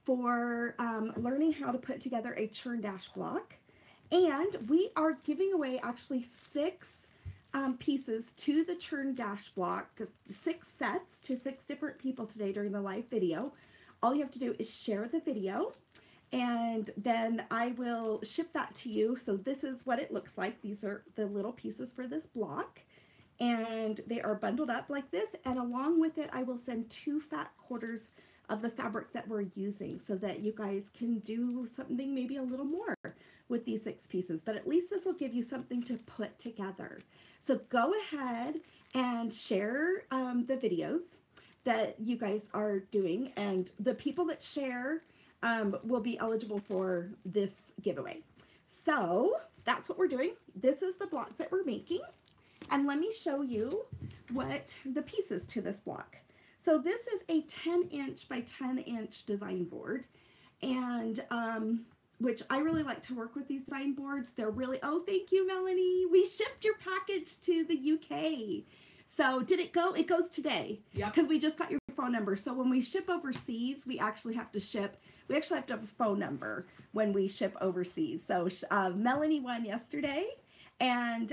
for learning how to put together a churn dash block. And we are giving away actually 6 pieces to the churn dash block, 6 sets to 6 different people today during the live video. All you have to do is share the video, and then I will ship that to you. So this is what it looks like. These are the little pieces for this block, and they are bundled up like this, and along with it I will send 2 fat quarters of the fabric that we're using so that you guys can do something maybe a little more with these 6 pieces, but at least this will give you something to put together. So go ahead and share the videos that you guys are doing, and the people that share will be eligible for this giveaway. So that's what we're doing. This is the block that we're making, and let me show you what the pieces to this block. So this is a 10-inch by 10-inch design board, and which I really like to work with these design boards. They're really, oh, thank you, Melanie. We shipped your package to the UK. So did it go? It goes today. Yeah. Because we just got your phone number. So when we ship overseas, we actually have to have a phone number when we ship overseas. So Melanie won yesterday. And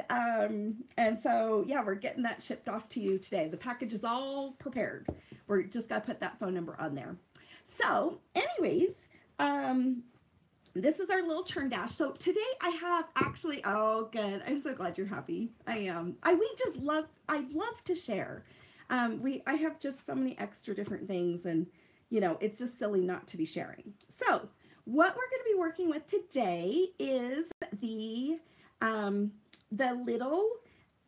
so, yeah, we're getting that shipped off to you today. The package is all prepared. We're just got to put that phone number on there. So anyways, this is our little churn dash. So today I have actually, oh good, I'm so glad you're happy. I am. I love to share. I have just so many extra different things, and you know, it's just silly not to be sharing. So what we're going to be working with today is the little,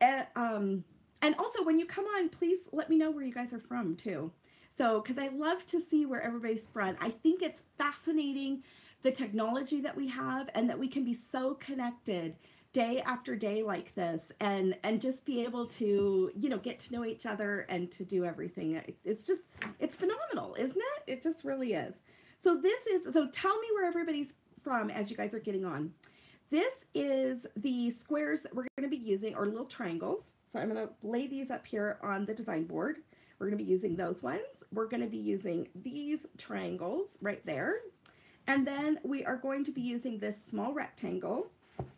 and also when you come on, please let me know where you guys are from too. So, because I love to see where everybody's from. I think it's fascinating, the technology that we have, and that we can be so connected day after day like this, and just be able to, you know, get to know each other and to do everything. It's phenomenal, isn't it? It just really is. So tell me where everybody's from as you guys are getting on. This is the squares that we're going to be using, or little triangles. So I'm going to lay these up here on the design board. We're going to be using those ones. We're going to be using these triangles right there. And then we are going to be using this small rectangle.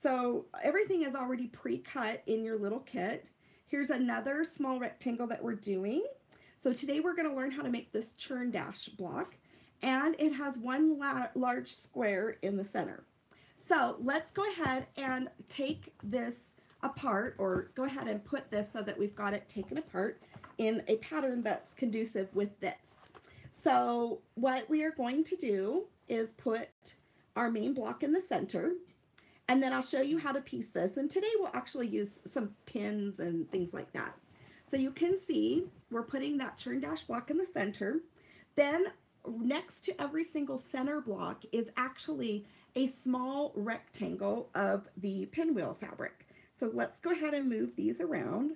So everything is already pre-cut in your little kit. Here's another small rectangle that we're doing. So today we're going to learn how to make this churn dash block. And it has one large square in the center. So let's go ahead and take this apart, or go ahead and put this so that we've got it taken apart in a pattern that's conducive with this. So what we are going to do is put our main block in the center, and then I'll show you how to piece this. And today we'll actually use some pins and things like that. So you can see we're putting that churn dash block in the center. Then next to every single center block is actually a small rectangle of the pinwheel fabric. So let's go ahead and move these around.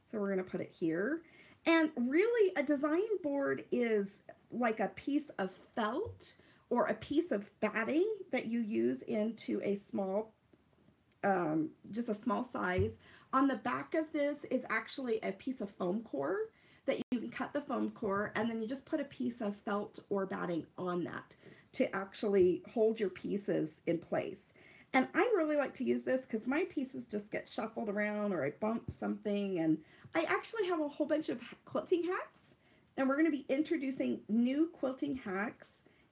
So we're going to put it here. And really, a design board is like a piece of felt or a piece of batting that you use into a small, just a small size. On the back of this is actually a piece of foam core that you can cut the foam core, and then you just put a piece of felt or batting on that to actually hold your pieces in place. And I really like to use this because my pieces just get shuffled around, or I bump something. And I actually have a whole bunch of quilting hacks, and we're going to be introducing new quilting hacks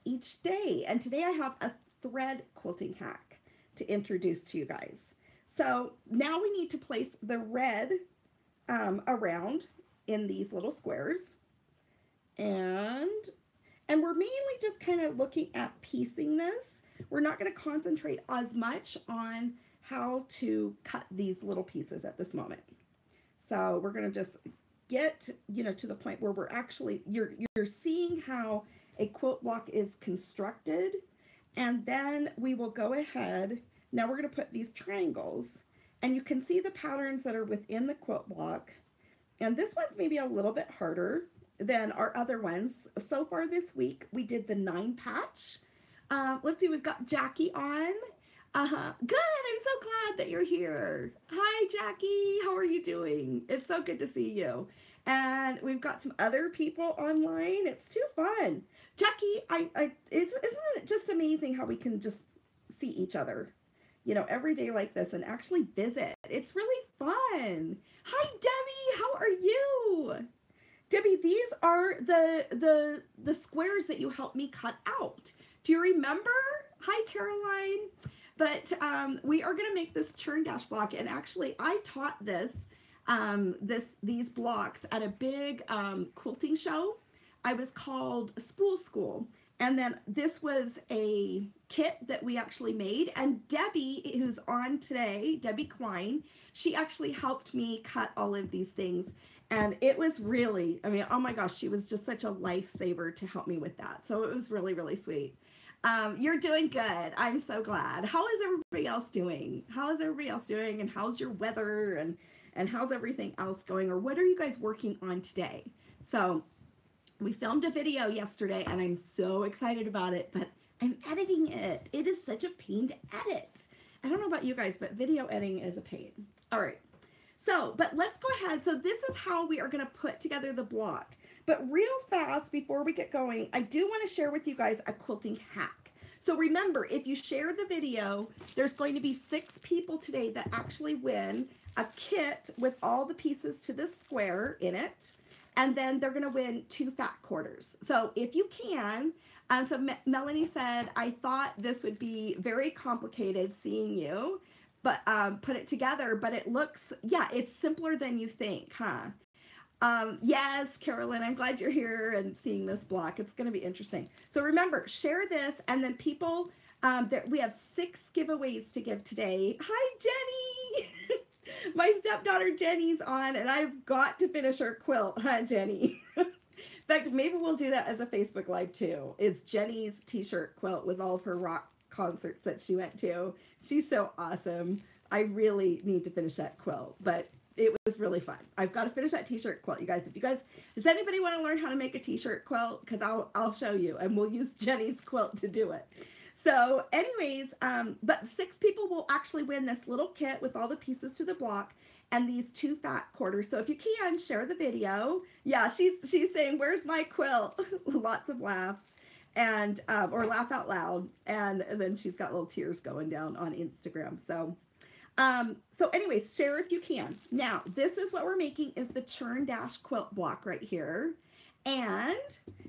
each day. And today I have a thread quilting hack to introduce to you guys. So now we need to place the red around in these little squares, and we're mainly just kind of looking at piecing this. We're not going to concentrate as much on how to cut these little pieces at this moment. So we're going to just get, you know, to the point where we're actually, you're seeing how a quilt block is constructed, and then we will go ahead. Now we're going to put these triangles, and you can see the patterns that are within the quilt block. And this one's maybe a little bit harder than our other ones. So far this week, we did the 9 patch. Let's see, we've got Jackie on. Good, I'm so glad that you're here. Hi, Jackie, how are you doing? It's so good to see you. And we've got some other people online. It's too fun. Jackie, isn't it just amazing how we can just see each other, you know, every day like this and actually visit. It's really fun. Hi, Debbie. How are you? Debbie, these are the squares that you helped me cut out. Do you remember? Hi, Caroline. But we are going to make this churn dash block, and actually I taught these blocks at a big quilting show. I was called Spool School, and then this was a kit that we actually made, and Debbie, who's on today, Debbie Klein, she actually helped me cut all of these things. And it was really, I mean, oh my gosh, she was just such a lifesaver to help me with that. So it was really, really sweet. You're doing good. I'm so glad. How is everybody else doing? How is everybody else doing? And how's your weather? And how's everything else going? Or what are you guys working on today? So we filmed a video yesterday and I'm so excited about it, but I'm editing it. It is such a pain to edit. I don't know about you guys, but video editing is a pain. All right. So, but let's go ahead. So this is how we are going to put together the block. But real fast, before we get going, I do want to share with you guys a quilting hack. So remember, if you share the video, there's going to be 6 people today that actually win a kit with all the pieces to this square in it. And then they're going to win 2 fat quarters. So if you can, so Melanie said, I thought this would be very complicated seeing you, but put it together, but it looks, yeah, it's simpler than you think, huh? Yes, Carolyn, I'm glad you're here and seeing this block. It's going to be interesting. So remember, share this, and then people, we have 6 giveaways to give today. Hi, Jenny! My stepdaughter Jenny's on, and I've got to finish her quilt, huh, Jenny? In fact, maybe we'll do that as a Facebook Live too. It's Jenny's t-shirt quilt with all of her rock concerts that she went to. She's so awesome. I really need to finish that quilt, but it was really fun. I've got to finish that t-shirt quilt, you guys. If you guys, does anybody want to learn how to make a t-shirt quilt? Because I'll show you, and we'll use Jenny's quilt to do it. So anyways, but 6 people will actually win this little kit with all the pieces to the block and these 2 fat quarters. So if you can, share the video. Yeah, she's saying, where's my quilt? Lots of laughs. And or laugh out loud, and then she's got little tears going down on Instagram. So so anyways, share if you can. Now this is what we're making, is the churn dash quilt block right here. And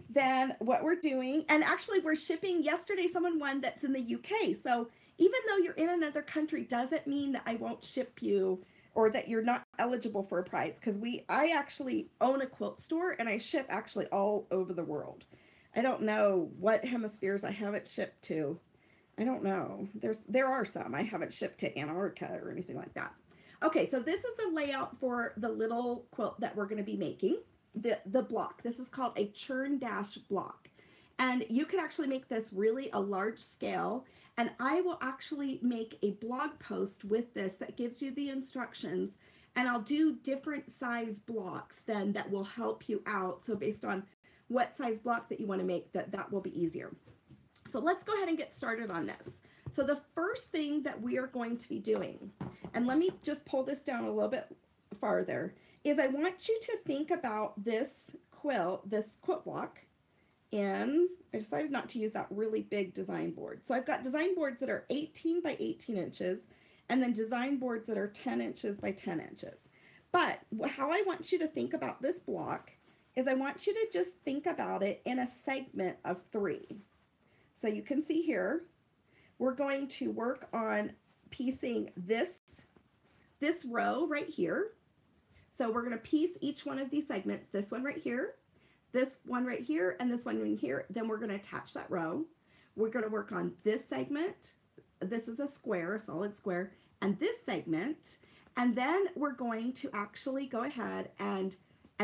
then what we're doing, and actually we're shipping, yesterday someone won that's in the UK. So even though you're in another country doesn't mean that I won't ship you or that you're not eligible for a prize, because I actually own a quilt store and I ship actually all over the world. I don't know what hemispheres I haven't shipped to. I don't know. There are some. I haven't shipped to Antarctica or anything like that. Okay, so this is the layout for the little quilt that we're going to be making. The block. This is called a churn dash block. And you can actually make this really a large scale. And I will actually make a blog post with this that gives you the instructions. And I'll do different size blocks then that will help you out. So based on what size block that you want to make, that will be easier. So let's go ahead and get started on this. So the first thing that we are going to be doing, and let me just pull this down a little bit farther, is I want you to think about this quilt block in, I decided not to use that really big design board. So I've got design boards that are 18 by 18 inches, and then design boards that are 10 inches by 10 inches. But how I want you to think about this block is I want you to just think about it in a segment of 3. So you can see here, we're going to work on piecing this row right here. So we're going to piece each one of these segments, this one right here, this one right here, and this one right here. Then we're going to attach that row. We're going to work on this segment. This is a square, a solid square, and this segment. And then we're going to actually go ahead and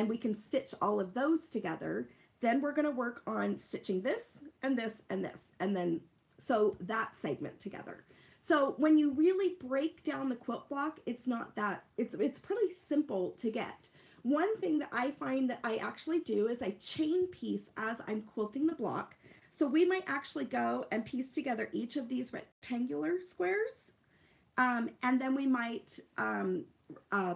we can stitch all of those together. Then we're going to work on stitching this and this and this, and then so that segment together. So when you really break down the quilt block, it's not that, it's pretty simple to get. One thing that I find that I actually do is I chain piece as I'm quilting the block. So we might actually go and piece together each of these rectangular squares, and then we might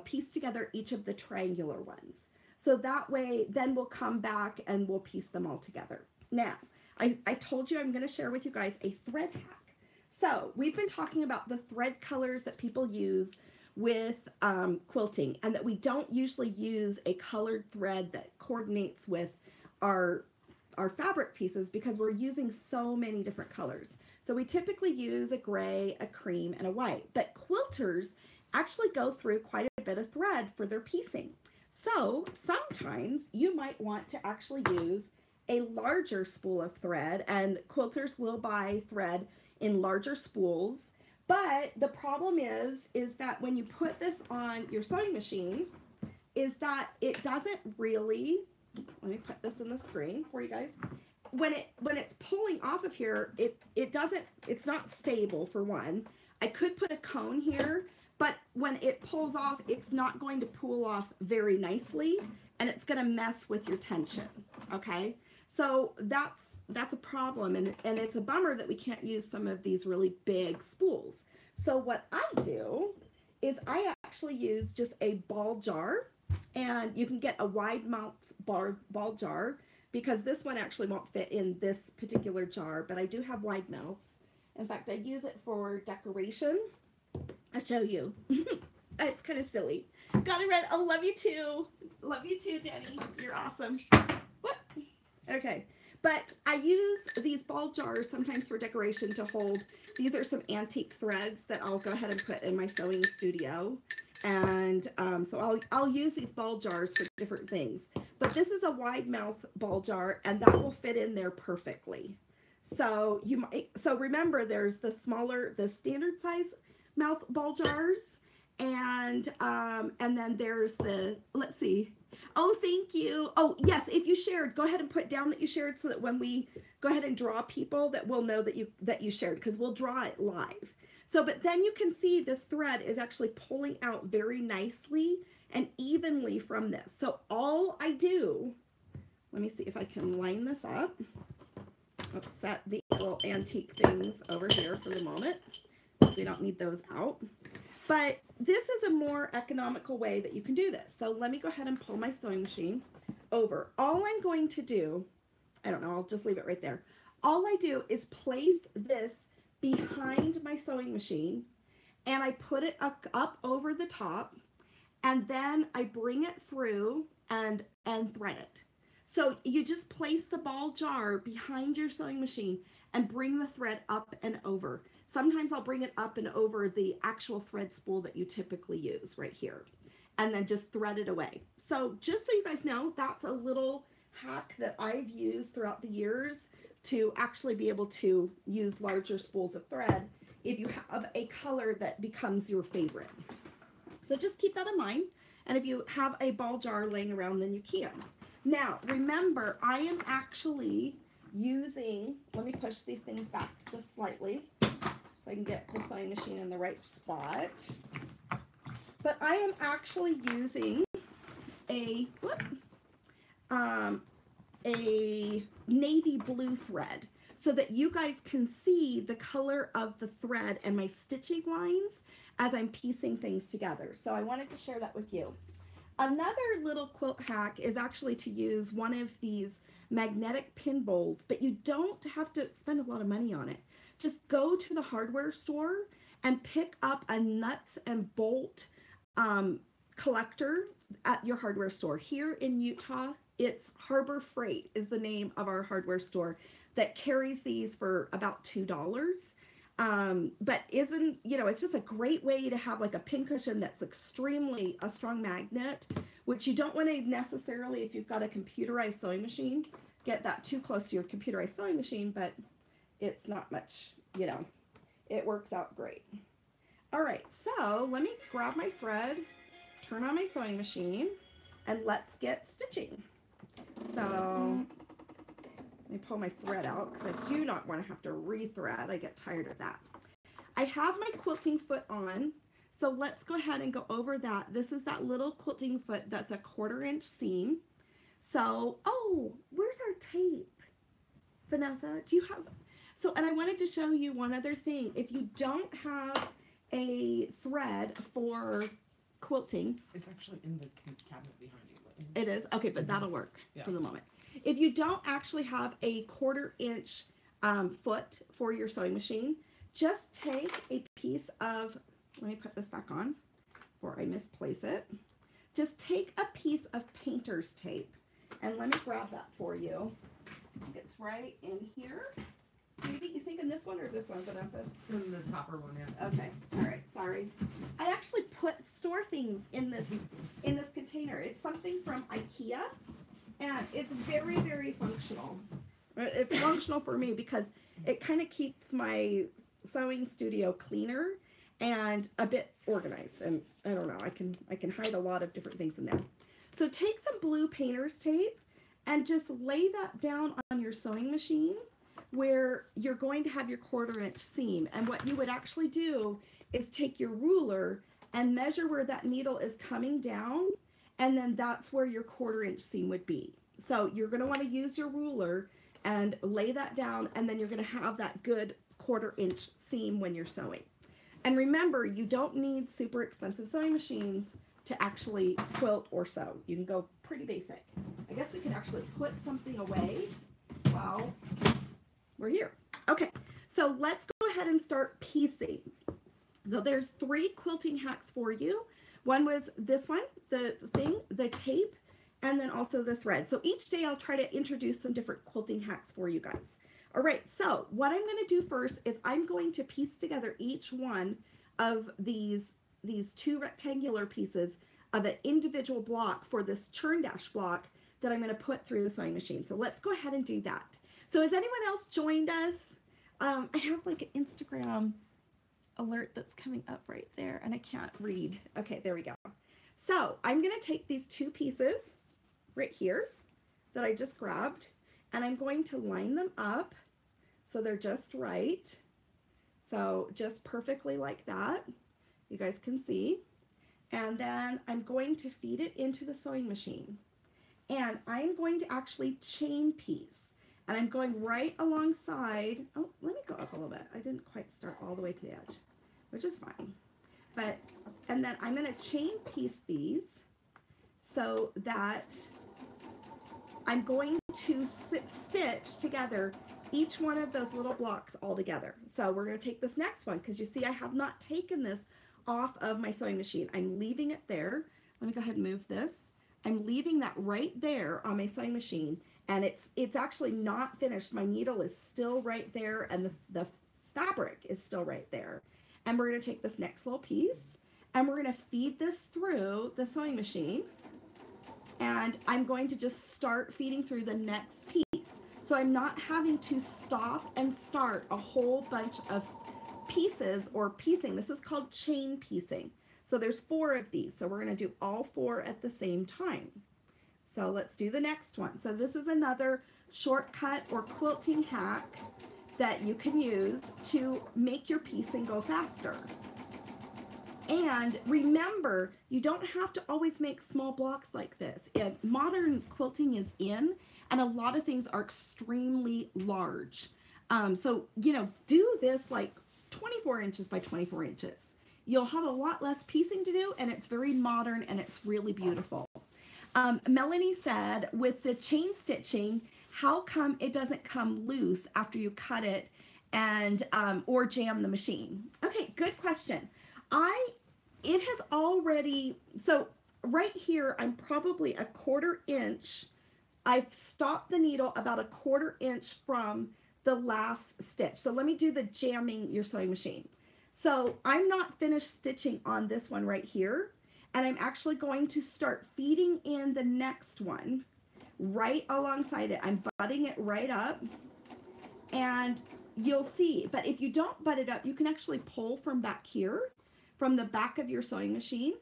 piece together each of the triangular ones. So that way, then we'll come back and we'll piece them all together. Now, I told you I'm going to share with you guys a thread hack. So we've been talking about the thread colors that people use with quilting, and that we don't usually use a colored thread that coordinates with our fabric pieces because we're using so many different colors. So we typically use a gray, a cream, and a white, but quilters actually go through quite a bit of thread for their piecing. So sometimes you might want to actually use a larger spool of thread, and quilters will buy thread in larger spools. But the problem is that when you put this on your sewing machine, is that it doesn't really, let me put this in the screen for you guys. When it's pulling off of here, it's not stable, for one. I could put a cone here, but when it pulls off, it's not going to pull off very nicely, and it's going to mess with your tension, okay? So that's a problem, and it's a bummer that we can't use some of these really big spools. So what I do is I actually use just a ball jar, and you can get a wide mouth ball jar, because this one actually won't fit in this particular jar, but I do have wide mouths. In fact, I use it for decoration. I'll show you. It's kind of silly. Got it, Red. I love you too. Love you too, Jenny. You're awesome. What? Okay. But I use these ball jars sometimes for decoration to hold. These are some antique threads that I'll go ahead and put in my sewing studio. And so I'll use these ball jars for different things. But this is a wide mouth ball jar, and that will fit in there perfectly. So remember, there's the standard size mouth ball jars, and then there's the, let's see. Oh, thank you. Oh, yes, if you shared, go ahead and put down that you shared, so that when we go ahead and draw people, that we'll know that you shared, because we'll draw it live. So, but then you can see this thread is actually pulling out very nicely and evenly from this. So all I do, let me see if I can line this up. Let's set the little antique things over here for the moment. We don't need those out. But this is a more economical way that you can do this. So let me go ahead and pull my sewing machine over. All I'm going to do, I don't know, I'll just leave it right there. All I do is place this behind my sewing machine, and I put it up over the top, and then I bring it through and thread it. So you just place the ball jar behind your sewing machine and bring the thread up and over. Sometimes I'll bring it up and over the actual thread spool that you typically use right here, and then just thread it away. So just so you guys know, that's a little hack that I've used throughout the years to actually be able to use larger spools of thread if you have a color that becomes your favorite. So just keep that in mind. And if you have a ball jar laying around, then you can. Now, remember, I am actually using, let me push these things back just slightly so I can get the sewing machine in the right spot. But I am actually using a navy blue thread so that you guys can see the color of the thread and my stitching lines as I'm piecing things together. So I wanted to share that with you. Another little quilt hack is actually to use one of these magnetic pin bowls, but you don't have to spend a lot of money on it. Just go to the hardware store and pick up a nuts and bolt collector at your hardware store. Here in Utah, it's Harbor Freight is the name of our hardware store that carries these for about $2. But isn't, it's just a great way to have like a pin cushion that's extremely a strong magnet, which you don't want to necessarily, if you've got a computerized sewing machine, get that too close to your computerized sewing machine, but it's not much, it works out great. All right, so let me grab my thread, turn on my sewing machine, and let's get stitching. So let me pull my thread out because I do not want to have to re-thread. I get tired of that. I have my quilting foot on, so let's go ahead and go over that. This is that little quilting foot that's a 1/4 inch seam. So, oh, where's our tape? Vanessa, do you have, so, and I wanted to show you one other thing. If you don't have a thread for quilting. It's actually in the cabinet behind you. It is? Okay, but that'll work Yeah. for the moment. If you don't actually have a 1/4 inch foot for your sewing machine, just take a piece of, let me put this back on before I misplace it. Just take a piece of painter's tape, and let me grab that for you. It's right in here. Maybe you thinking this one or this one, Vanessa? It's in the topper one, yeah. Okay. All right. Sorry. I actually store things in this container. It's something from IKEA, and it's very, very functional. It's functional for me because it kind of keeps my sewing studio cleaner and a bit organized. And I don't know. I can hide a lot of different things in there. So take some blue painter's tape and just lay that down on your sewing machine, where you're going to have your 1/4 inch seam. And what you would actually do is take your ruler and measure where that needle is coming down, and then that's where your 1/4 inch seam would be. So you're going to want to use your ruler and lay that down, and then you're going to have that good 1/4 inch seam when you're sewing. And remember, you don't need super expensive sewing machines to actually quilt or sew. You can go pretty basic. I guess we can actually put something away while we're here. Okay, so let's go ahead and start piecing. So there's 3 quilting hacks for you. One was this one, the tape, and then also the thread. So each day I'll try to introduce some different quilting hacks for you guys. All right, so what I'm going to do first is I'm going to piece together each one of these 2 rectangular pieces of an individual block for this churn dash block that I'm going to put through the sewing machine. So let's go ahead and do that. So has anyone else joined us? I have like an Instagram alert that's coming up right there, and I can't read. Okay, there we go. So I'm going to take these 2 pieces right here that I just grabbed, and I'm going to line them up so they're just right. So just perfectly like that. You guys can see. And then I'm going to feed it into the sewing machine. And I'm going to actually chain piece. And I'm going right alongside, oh, let me go up a little bit. I didn't quite start all the way to the edge, which is fine. But, and then I'm going to chain piece these so that I'm going to stitch together each one of those little blocks all together. So we're going to take this next one, because you see I have not taken this off of my sewing machine. I'm leaving it there. Let me go ahead and move this. I'm leaving that right there on my sewing machine, and it's actually not finished. My needle is still right there, and the fabric is still right there. And we're going to take this next little piece, and we're going to feed this through the sewing machine, and I'm going to just start feeding through the next piece. So I'm not having to stop and start a whole bunch of pieces or piecing. This is called chain piecing. So there's 4 of these. So we're going to do all 4 at the same time. So let's do the next one. So this is another shortcut or quilting hack that you can use to make your piecing go faster. And remember, you don't have to always make small blocks like this. Modern quilting is in, and a lot of things are extremely large. So, you know, do this like 24 inches by 24 inches. You'll have a lot less piecing to do, and it's very modern, and it's really beautiful. Melanie said, with the chain stitching, how come it doesn't come loose after you cut it and or jam the machine? Okay, good question. It has already, so right here, I'm probably a 1/4 inch. I've stopped the needle about a 1/4 inch from the last stitch. So let me do the jamming your sewing machine. So I'm not finished stitching on this one right here, and I'm actually going to start feeding in the next one right alongside it. I'm butting it right up, and you'll see, but if you don't butt it up, you can actually pull from back here, from the back of your sewing machine,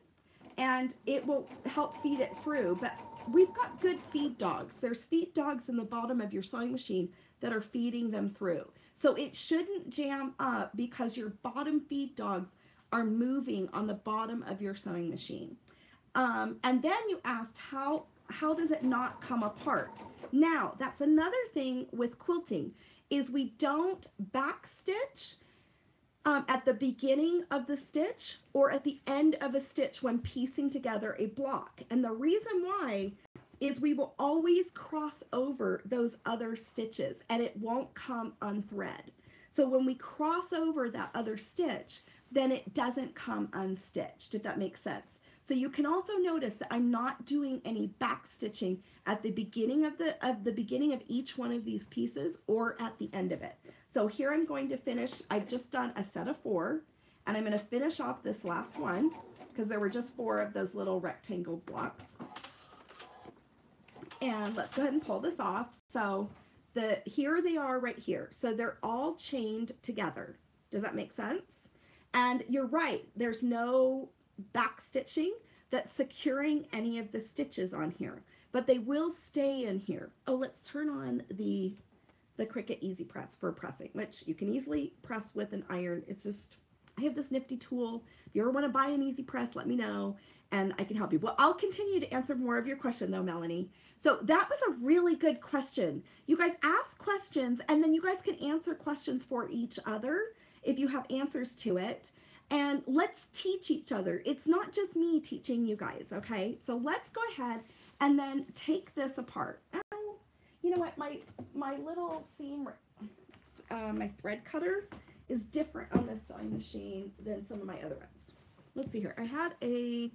and it will help feed it through. But we've got good feed dogs. There's feed dogs in the bottom of your sewing machine that are feeding them through. So it shouldn't jam up because your bottom feed dogs are moving on the bottom of your sewing machine. And then you asked, how does it not come apart? Now, that's another thing with quilting, is we don't back stitch at the beginning of the stitch or at the end of a stitch when piecing together a block. And the reason why is we will always cross over those other stitches and it won't come unthread. So when we cross over that other stitch, then it doesn't come unstitched, if that makes sense. So you can also notice that I'm not doing any back stitching at the beginning of beginning of each one of these pieces or at the end of it. So here I'm going to finish, I've just done a set of 4, and I'm going to finish off this last one because there were just 4 of those little rectangle blocks. And let's go ahead and pull this off. So here they are right here. So they're all chained together. Does that make sense? And you're right, there's no back stitching that's securing any of the stitches on here, but they will stay in here. Oh, let's turn on the Cricut Easy Press for pressing, which you can easily press with an iron. It's just, I have this nifty tool. If you ever want to buy an Easy Press, let me know and I can help you. Well, I'll continue to answer more of your question though, Melanie. So that was a really good question. You guys ask questions and then you guys can answer questions for each other if you have answers to it. And let's teach each other. It's not just me teaching you guys, okay? So let's go ahead and then take this apart. Oh, you know what? My little seam, my thread cutter is different on this sewing machine than some of my other ones. Let's see here. I had a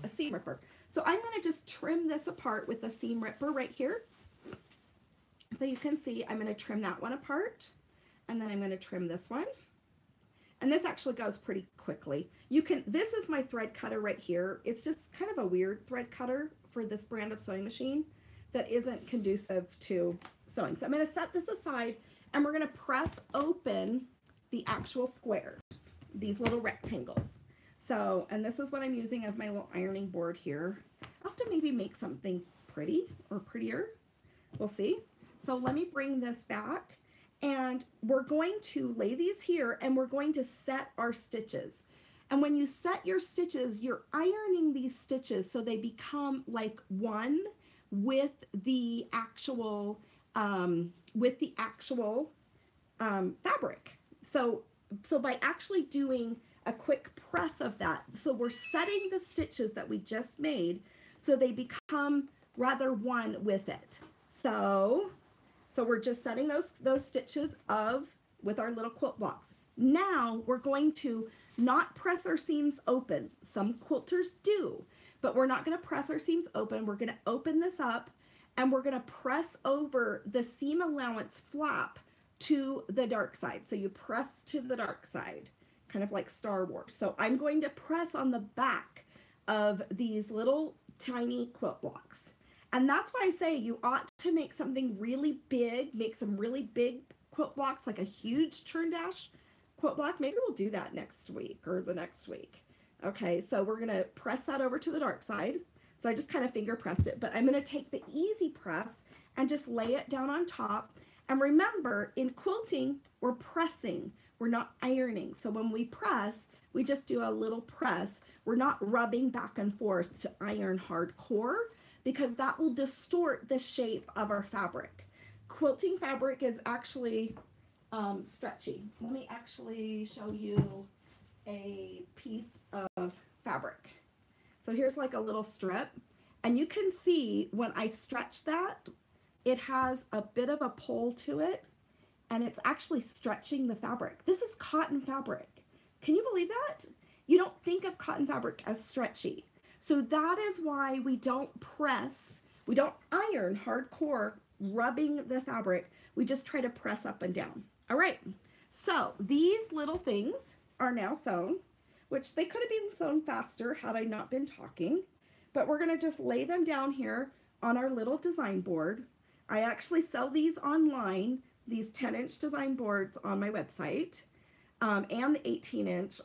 seam ripper. So I'm going to just trim this apart with a seam ripper right here. So you can see I'm going to trim that one apart. And then I'm going to trim this one. And this actually goes pretty quickly. This is my thread cutter right here. It's just kind of a weird thread cutter for this brand of sewing machine that isn't conducive to sewing. So I'm going to set this aside and we're going to press open the actual squares, these little rectangles. So, and this is what I'm using as my little ironing board here. I'll have to maybe make something pretty or prettier. We'll see. So let me bring this back. And we're going to lay these here and we're going to set our stitches. And when you set your stitches, you're ironing these stitches so they become like one with the actual fabric. So by actually doing a quick press of that, so we're setting the stitches that we just made so they become rather one with it. So we're just setting those stitches with our little quilt blocks. Now we're going to not press our seams open. Some quilters do, but we're not going to press our seams open. We're going to open this up and we're going to press over the seam allowance flap to the dark side. So you press to the dark side, kind of like Star Wars. So I'm going to press on the back of these little tiny quilt blocks. And that's why I say you ought to make something really big, make some really big quilt blocks, like a huge churn dash quilt block. Maybe we'll do that next week or the next week. Okay, so we're going to press that over to the dark side. So I just kind of finger pressed it, but I'm going to take the easy press and just lay it down on top. And remember, in quilting, we're pressing, we're not ironing. So when we press, we just do a little press. We're not rubbing back and forth to iron hardcore, because that will distort the shape of our fabric. Quilting fabric is actually stretchy. Let me actually show you a piece of fabric. So here's like a little strip, and you can see when I stretch that, it has a bit of a pull to it, and it's actually stretching the fabric. This is cotton fabric. Can you believe that? You don't think of cotton fabric as stretchy. So that is why we don't press, we don't iron hardcore, rubbing the fabric. We just try to press up and down. All right, so these little things are now sewn, which they could have been sewn faster had I not been talking, but we're gonna just lay them down here on our little design board. I actually sell these online, these 10-inch design boards on my website, and the 18-inch.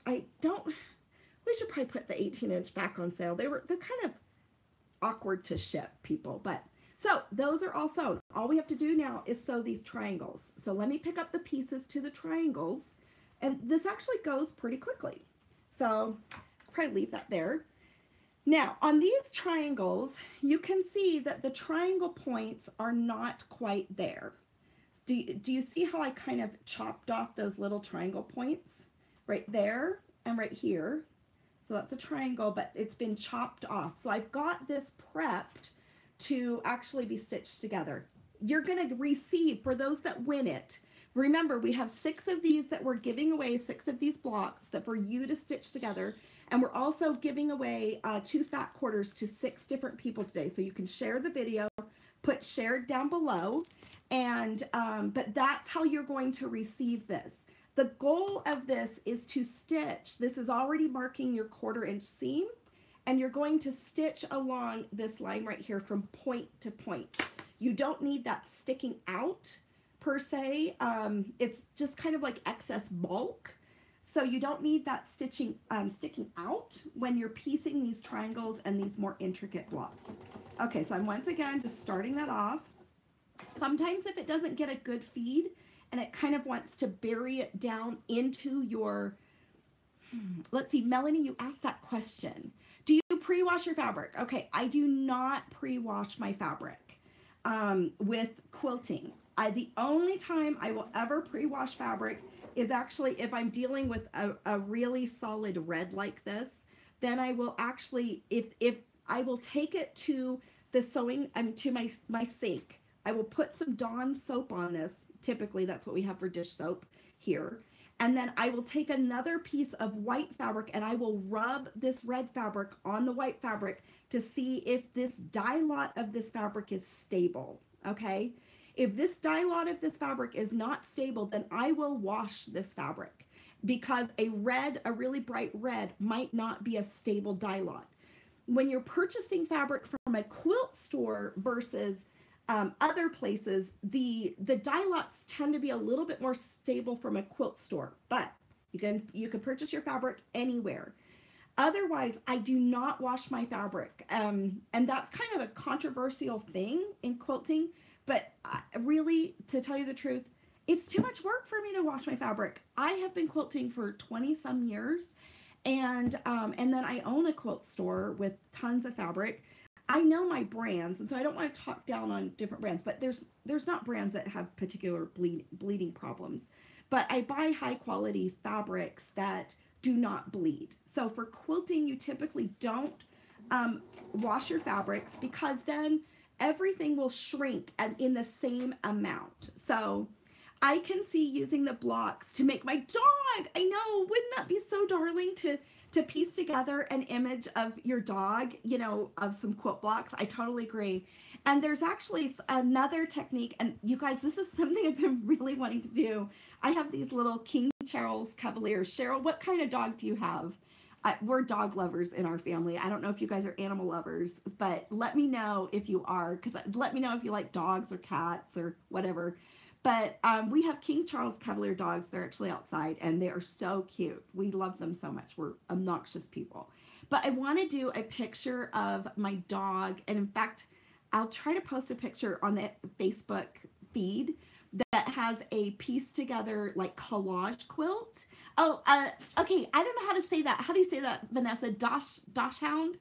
We should probably put the 18-inch back on sale. They're kind of awkward to ship, people, but so those are all sewn. All we have to do now is sew these triangles. So let me pick up the pieces to the triangles, and this actually goes pretty quickly. So probably leave that there. Now on these triangles, you can see that the triangle points are not quite there. Do you see how I kind of chopped off those little triangle points right there and right here? So that's a triangle, but it's been chopped off. So I've got this prepped to actually be stitched together. You're going to receive, for those that win it, remember we have 6 of these that we're giving away, 6 of these blocks that for you to stitch together. And we're also giving away 2 fat quarters to 6 different people today. So you can share the video, put shared down below, and but that's how you're going to receive this. The goal of this is to stitch. This is already marking your 1/4 inch seam, and you're going to stitch along this line right here from point to point. You don't need that sticking out per se. It's just kind of like excess bulk. So you don't need that sticking out when you're piecing these triangles and these more intricate blocks. Okay, so I'm once again just starting that off. Sometimes if it doesn't get a good feed and it kind of wants to bury it down into your, let's see, Melanie, you asked that question. Do you pre-wash your fabric? Okay, I do not pre-wash my fabric with quilting. The only time I will ever pre-wash fabric is actually if I'm dealing with a really solid red like this. Then I will actually, if I will take it to the sewing, to my sink. I will put some Dawn soap on this. Typically, that's what we have for dish soap here. And then I will take another piece of white fabric and I will rub this red fabric on the white fabric to see if this dye lot of this fabric is stable, okay? If this dye lot of this fabric is not stable, then I will wash this fabric because a really bright red might not be a stable dye lot. When you're purchasing fabric from a quilt store versus other places, the dye lots tend to be a little bit more stable from a quilt store, but you can purchase your fabric anywhere. Otherwise, I do not wash my fabric, and that's kind of a controversial thing in quilting, but really, to tell you the truth, it's too much work for me to wash my fabric. I have been quilting for 20 some years, and then I own a quilt store with tons of fabric. I know my brands, and so I don't want to talk down on different brands, but there's not brands that have particular bleeding problems. But I buy high quality fabrics that do not bleed. So for quilting, you typically don't wash your fabrics because then everything will shrink and in the same amount. So I can see using the blocks to make my dog. I know, wouldn't that be so darling to piece together an image of your dog, you know, of some quilt blocks. I totally agree. And there's actually another technique, and you guys, this is something I've been really wanting to do. I have these little King Charles Cavaliers. Cheryl, what kind of dog do you have? We're dog lovers in our family. I don't know if you guys are animal lovers, but let me know if you are, because let me know if you like dogs or cats or whatever. But we have King Charles Cavalier dogs. They're actually outside, and they are so cute. We love them so much. We're obnoxious people. But I want to do a picture of my dog. And in fact, I'll try to post a picture on the Facebook feed that has a piece together like collage quilt. Oh, okay. I don't know how to say that. How do you say that, Vanessa? Dachshund?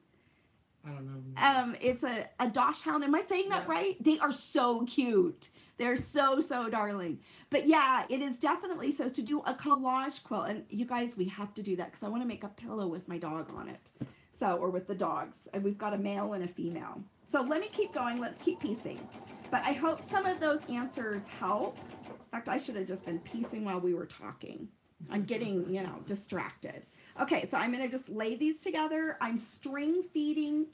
I don't know. It's a dachshund. Am I saying that right? They are so cute. They're so darling. But yeah, it is definitely so to do a collage quilt. And you guys, we have to do that because I want to make a pillow with my dog on it. So, or with the dogs. And we've got a male and a female. So let me keep going. Let's keep piecing. But I hope some of those answers help. In fact, I should have just been piecing while we were talking. I'm getting, you know, distracted. Okay, so I'm going to just lay these together. I'm string feeding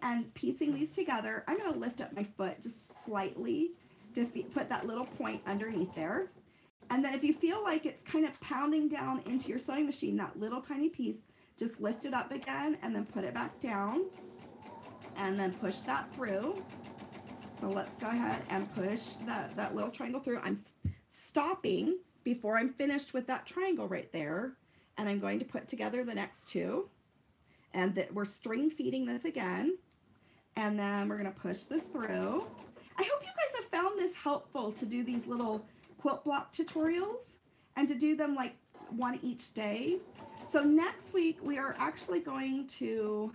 and piecing these together. I'm going to lift up my foot just slightly to put that little point underneath there. And then if you feel like it's kind of pounding down into your sewing machine, that little tiny piece, just lift it up again and then put it back down and then push that through. So let's go ahead and push that little triangle through. I'm stopping before I'm finished with that triangle right there. And I'm going to put together the next two. And that we're string feeding this again. And then we're going to push this through. I hope you guys have found this helpful to do these little quilt block tutorials and to do them like one each day. So next week we are actually going to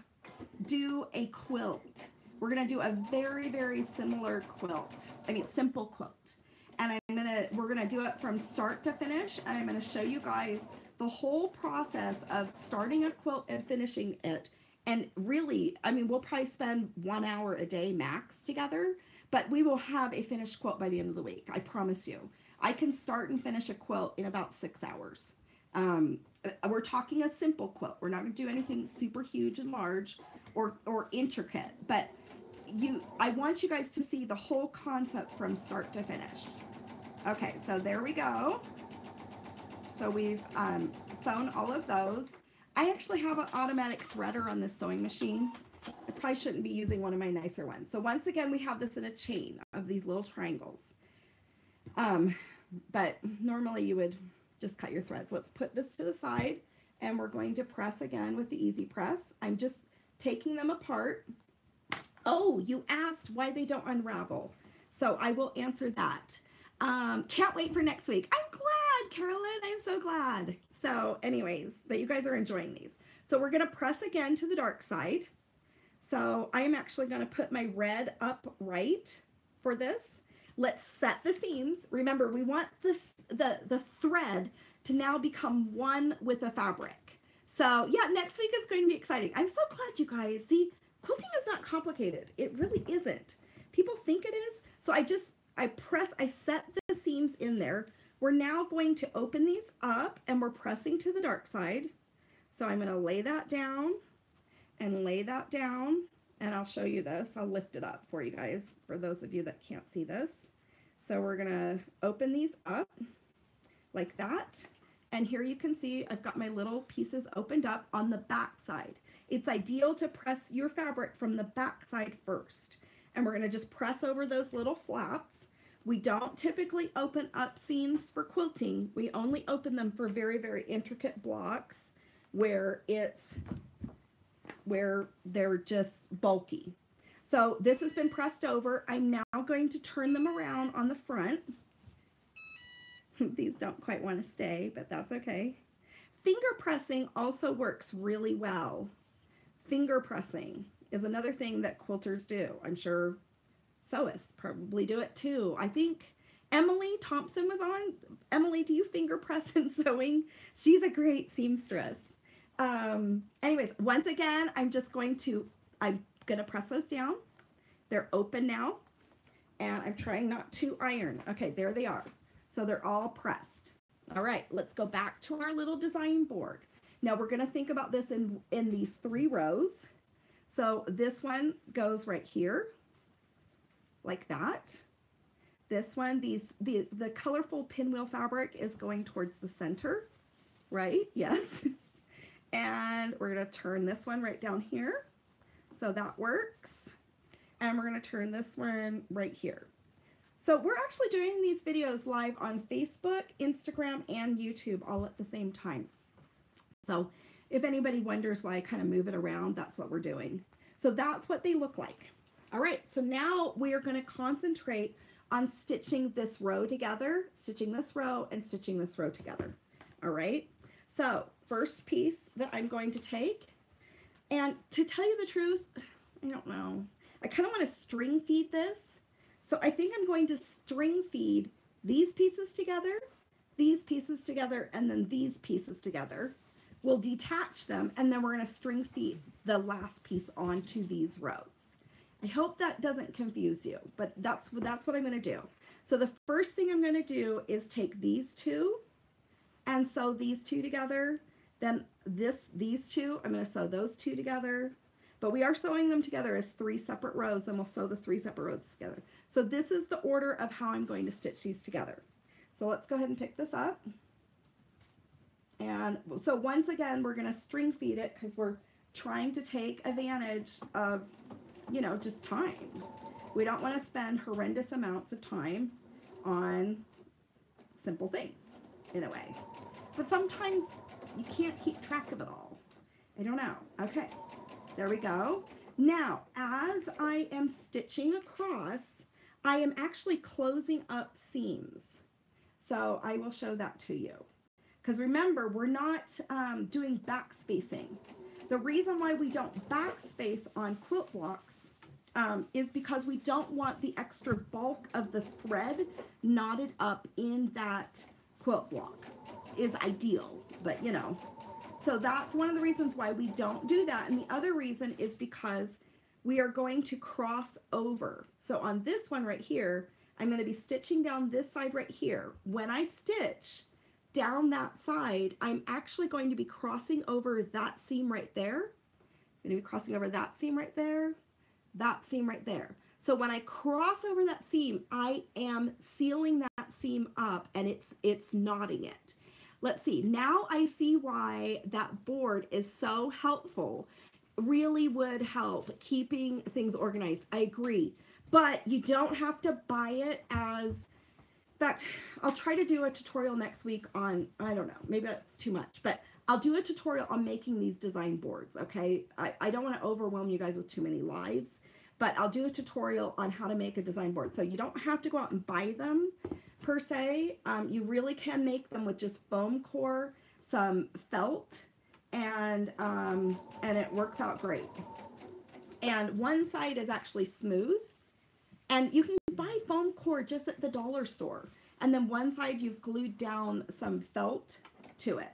do a quilt. We're going to do a very, very similar quilt. I mean, simple quilt. and we're gonna do it from start to finish, and I'm gonna show you guys the whole process of starting a quilt and finishing it. And really, I mean, we'll probably spend 1 hour a day max together, but we will have a finished quilt by the end of the week. I promise you. I can start and finish a quilt in about 6 hours. We're talking a simple quilt. We're not going to do anything super huge and large or intricate, but I want you guys to see the whole concept from start to finish. Okay, so there we go. So we've sewn all of those. I actually have an automatic threader on this sewing machine. I probably shouldn't be using one of my nicer ones. So once again, we have this in a chain of these little triangles. But normally you would just cut your threads. Let's put this to the side, and we're going to press again with the easy press. I'm just taking them apart. Oh, you asked why they don't unravel. So I will answer that. Can't wait for next week. I'm glad, Carolyn. I'm so glad. So anyways, that you guys are enjoying these. So we're going to press again to the dark side. So I am actually going to put my red up right for this. Let's set the seams. Remember, we want the thread to now become one with the fabric. So yeah, next week is going to be exciting. I'm so glad, you guys. See, quilting is not complicated. It really isn't. People think it is. So I set the seams in there. We're now going to open these up, and we're pressing to the dark side. So I'm going to lay that down and lay that down, and I'll show you this. I'll lift it up for you guys, for those of you that can't see this. So we're going to open these up like that. And here you can see I've got my little pieces opened up on the back side. It's ideal to press your fabric from the back side first. And we're going to just press over those little flaps. We don't typically open up seams for quilting. We only open them for very, very intricate blocks where they're just bulky. So this has been pressed over. I'm now going to turn them around on the front. These don't quite want to stay, but that's okay. Finger pressing also works really well. Finger pressing is another thing that quilters do. I'm sure sewists probably do it too. I think Emily Thompson was on. Emily, do you finger press in sewing? She's a great seamstress. Anyways, once again, I'm gonna press those down. They're open now, and I'm trying not to iron. Okay, there they are. So they're all pressed. All right, let's go back to our little design board. Now we're gonna think about this in these 3 rows. So this one goes right here, like that. This one, the colorful pinwheel fabric is going towards the center, right? Yes. And we're gonna turn this one right down here. So that works. And we're gonna turn this one right here. So we're actually doing these videos live on Facebook, Instagram, and YouTube all at the same time. So if anybody wonders why I kind of move it around, that's what we're doing. So that's what they look like. All right, so now we are gonna concentrate on stitching this row together, stitching this row, and stitching this row together. All right, so first piece that I'm going to take, and to tell you the truth, I don't know. I kind of want to string feed this. So I think I'm going to string feed these pieces together, and then these pieces together. We'll detach them, and then we're going to string feed the last piece onto these rows. I hope that doesn't confuse you, but that's what I'm going to do. So the first thing I'm going to do is take these 2 and sew these 2 together. Then these 2, I'm going to sew those 2 together. But we are sewing them together as 3 separate rows, and we'll sew the 3 separate rows together. So this is the order of how I'm going to stitch these together. So let's go ahead and pick this up. And so once again, we're going to string feed it because we're trying to take advantage of, you know, just time. We don't want to spend horrendous amounts of time on simple things in a way. But sometimes you can't keep track of it all. I don't know. Okay. There we go. Now, as I am stitching across, I am actually closing up seams. So I will show that to you. Because remember, we're not doing backspacing. The reason why we don't backspace on quilt blocks is because we don't want the extra bulk of the thread knotted up in that quilt block. Is ideal, but you know. So that's one of the reasons why we don't do that. And the other reason is because we are going to cross over. So on this one right here, I'm going to be stitching down this side right here. When I stitch down that side, I'm actually going to be crossing over that seam right there. I'm going to be crossing over that seam right there, that seam right there. So when I cross over that seam, I am sealing that seam up and it's knotting it. Let's see, now I see why that board is so helpful. Really would help keeping things organized. I agree. But you don't have to buy it as, in fact, I'll try to do a tutorial next week on, I don't know, maybe that's too much, but I'll do a tutorial on making these design boards, okay? I don't want to overwhelm you guys with too many lives, but I'll do a tutorial on how to make a design board. So you don't have to go out and buy them per se. You really can make them with just foam core, some felt, and it works out great. And one side is actually smooth, and you can buy foam core just at the dollar store. And then one side you've glued down some felt to it.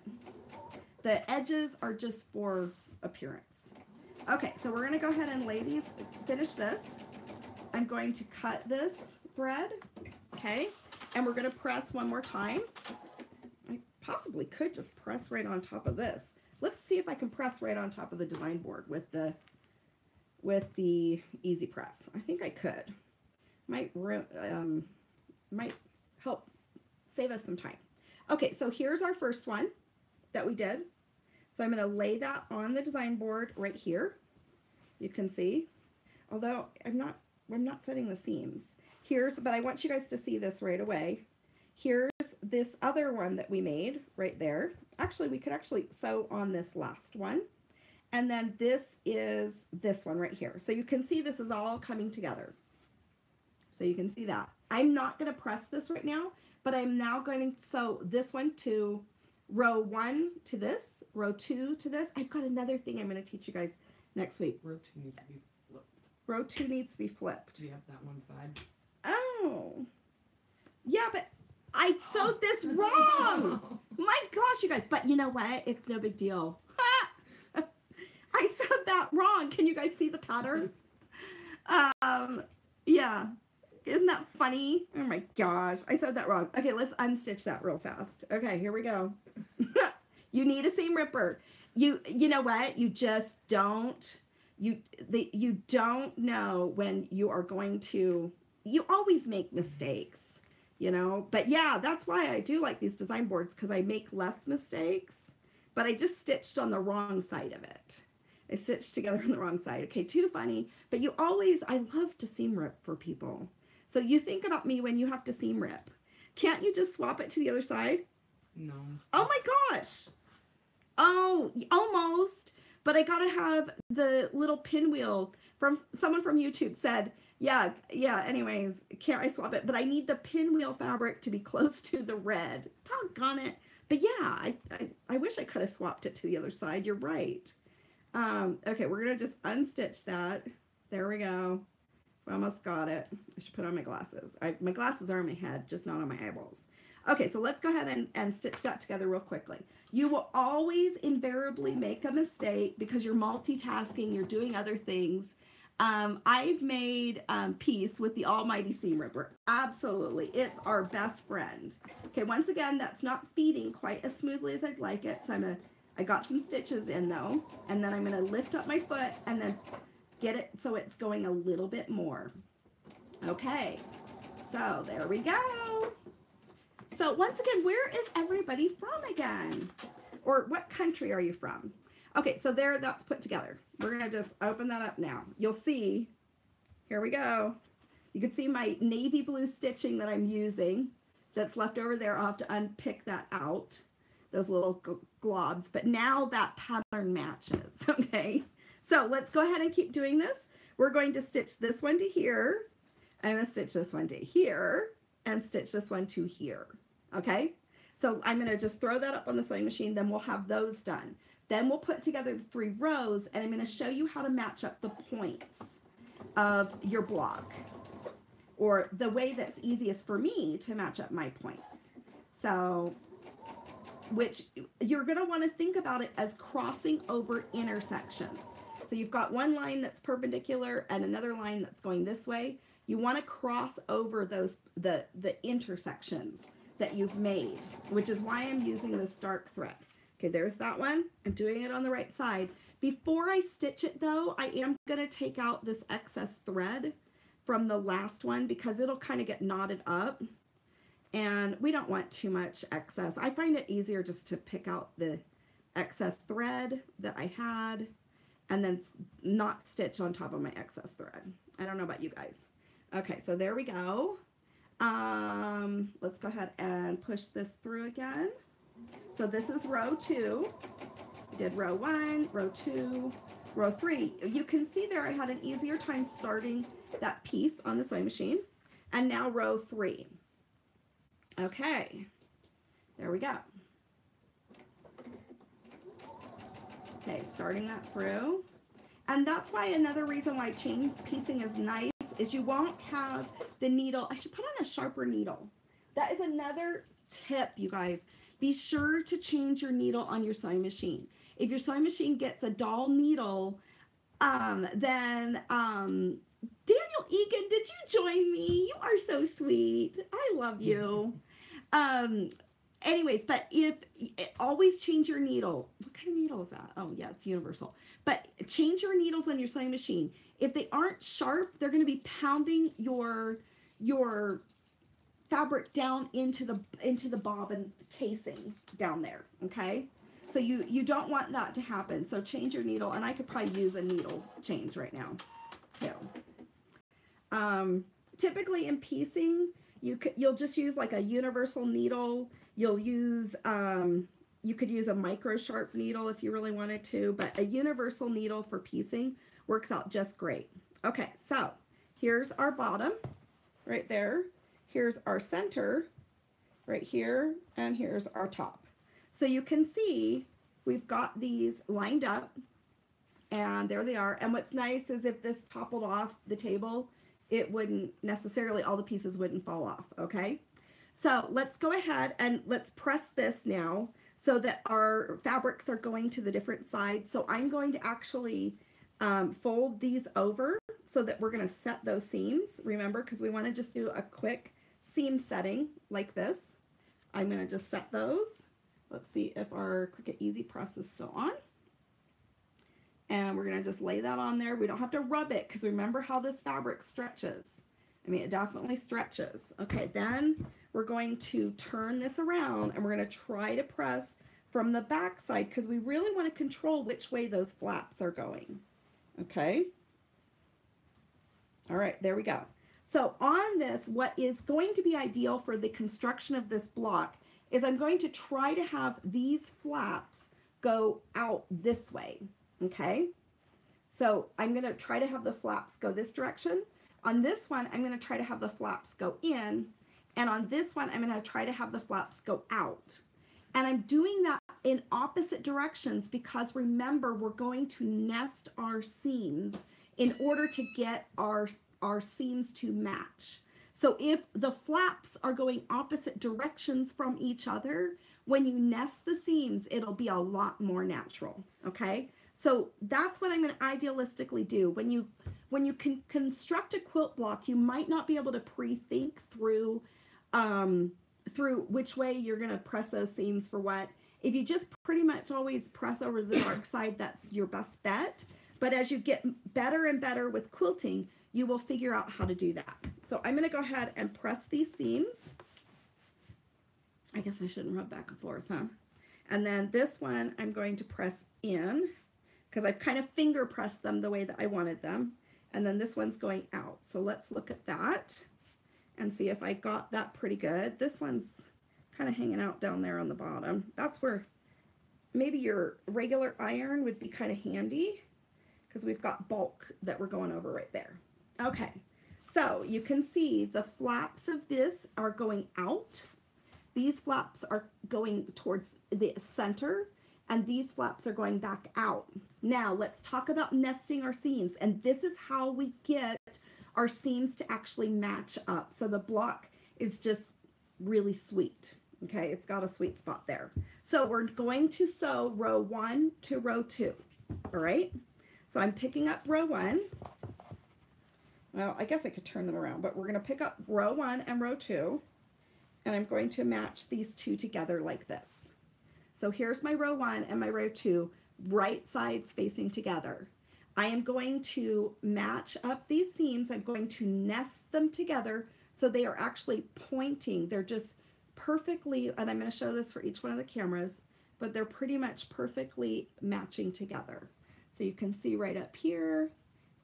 The edges are just for appearance. Okay, so we're gonna go ahead and lay these, finish this. I'm going to cut this thread, okay? And we're gonna press one more time. I possibly could just press right on top of this. Let's see if I can press right on top of the design board with the easy press. I think I could. Might help save us some time. Okay, so here's our first one that we did. So I'm going to lay that on the design board right here. You can see, although I'm not setting the seams. But I want you guys to see this right away. Here's this other one that we made right there. Actually, we could actually sew on this last one. And then this is this one right here. So you can see this is all coming together. So you can see that. I'm not going to press this right now, but I'm now going to sew this one to row 1 to this, row 2 to this. I've got another thing I'm going to teach you guys next week. Row 2 needs to be flipped. Row 2 needs to be flipped. Do you have that one side? Oh. Yeah, but I sewed this wrong. My gosh, you guys. But you know what? It's no big deal. I sewed that wrong. Can you guys see the pattern? Yeah. Isn't that funny? Oh my gosh. I sewed that wrong. Okay, let's unstitch that real fast. Okay, here we go. You need a seam ripper. You know what? You just don't. You don't know when you are going to. You always make mistakes, you know. But yeah, that's why I do like these design boards, because I make less mistakes. But I just stitched on the wrong side of it. I stitched together on the wrong side. Okay, too funny. But you always, I love to seam rip for people. So you think about me when you have to seam rip. Can't you just swap it to the other side? No. Oh my gosh. Oh, almost. But I gotta have the little pinwheel from someone from YouTube said, yeah, anyways, can't I swap it? But I need the pinwheel fabric to be close to the red. Doggone it. But yeah, I wish I could have swapped it to the other side. You're right. Okay, we're gonna just unstitch that. There we go. We almost got it. I should put on my glasses. My glasses are on my head, just not on my eyeballs. Okay, so let's go ahead and stitch that together real quickly. You will always invariably make a mistake because you're multitasking, you're doing other things. I've made peace with the almighty seam ripper. Absolutely, it's our best friend. Okay, once again, that's not feeding quite as smoothly as I'd like it, so I got some stitches in though, and then I'm gonna lift up my foot and then get it so it's going a little bit more. Okay, so there we go. So once again, where is everybody from again? Or what country are you from? Okay, so there, that's put together. We're gonna just open that up now. You'll see, here we go. You can see my navy blue stitching that I'm using that's left over there. I'll have to unpick that out, those little globs, but now that pattern matches, okay? So let's go ahead and keep doing this. We're going to stitch this one to here. I'm gonna stitch this one to here and stitch this one to here, okay? So I'm gonna just throw that up on the sewing machine, then we'll have those done. Then we'll put together the 3 rows and I'm gonna show you how to match up the points. of your block, or the way that's easiest for me to match up my points. So, which you're going to want to think about it as crossing over intersections. So you've got one line that's perpendicular and another line that's going this way. You want to cross over those the intersections that you've made, which is why I'm using this dark thread. Okay, there's that one. I'm doing it on the right side. Before I stitch it though, I am going to take out this excess thread from the last one because it'll kind of get knotted up. And we don't want too much excess. I find it easier just to pick out the excess thread that I had and then not stitch on top of my excess thread. I don't know about you guys. Okay, so there we go. Let's go ahead and push this through again. So this is row 2. We did row 1, row 2, row 3. You can see there I had an easier time starting that piece on the sewing machine. And now row 3. Okay, there we go. Okay, starting that through. And that's why another reason why chain piecing is nice is you won't have the needle. I should put on a sharper needle. That is another tip, you guys. Be sure to change your needle on your sewing machine. If your sewing machine gets a dull needle, then Daniel Egan, did you join me? You are so sweet. I love you. Anyways, but always change your needle. What kind of needle is that? Oh yeah, it's universal. But change your needles on your sewing machine. If they aren't sharp, they're going to be pounding your fabric down into the bobbin casing down there. Okay, so you don't want that to happen. So change your needle, and I could probably use a needle change right now too. Typically in piecing, you'll just use like a universal needle. You'll use, you could use a micro sharp needle if you really wanted to, but a universal needle for piecing works out just great. Okay, so here's our bottom right there. Here's our center right here, and here's our top. So you can see we've got these lined up, and there they are. And what's nice is if this toppled off the table, it wouldn't necessarily, all the pieces wouldn't fall off, okay? So let's go ahead and let's press this now so that our fabrics are going to the different sides. So I'm going to actually fold these over so that we're going to set those seams. Remember, because we want to just do a quick seam setting like this. I'm going to just set those. Let's see if our Cricut Easy Press is still on. And we're going to just lay that on there. We don't have to rub it because remember how this fabric stretches. I mean, it definitely stretches. Okay, then we're going to turn this around and we're going to try to press from the back side because we really want to control which way those flaps are going. Okay. All right, there we go. So on this, what is going to be ideal for the construction of this block is I'm going to try to have these flaps go out this way. Okay, so I'm going to try to have the flaps go this direction. On this one, I'm going to try to have the flaps go in. And on this one, I'm going to try to have the flaps go out. And I'm doing that in opposite directions because remember, we're going to nest our seams in order to get our seams to match. So if the flaps are going opposite directions from each other, when you nest the seams, it'll be a lot more natural, okay? So that's what I'm going to idealistically do. When you can construct a quilt block, you might not be able to pre-think through which way you're going to press those seams for what. If you just pretty much always press over the dark side, that's your best bet. But as you get better and better with quilting, you will figure out how to do that. So I'm going to go ahead and press these seams. I guess I shouldn't rub back and forth, huh? And then this one I'm going to press in because I've kind of finger pressed them the way that I wanted them. And then this one's going out. So let's look at that and see if I got that pretty good. This one's kind of hanging out down there on the bottom. That's where maybe your regular iron would be kind of handy because we've got bulk that we're going over right there. Okay, so you can see the flaps of this are going out. These flaps are going towards the center, and these flaps are going back out. Now let's talk about nesting our seams, and this is how we get our seams to actually match up. So the block is just really sweet. Okay, it's got a sweet spot there. So we're going to sew row 1 to row 2. All right, so I'm picking up row 1. Well, I guess I could turn them around, but we're going to pick up row 1 and row 2, and I'm going to match these two together like this. So here's my row 1 and my row 2, right sides facing together. I am going to match up these seams. I'm going to nest them together so they are actually pointing. They're just perfectly, and I'm going to show this for each one of the cameras, but they're pretty much perfectly matching together. So you can see right up here,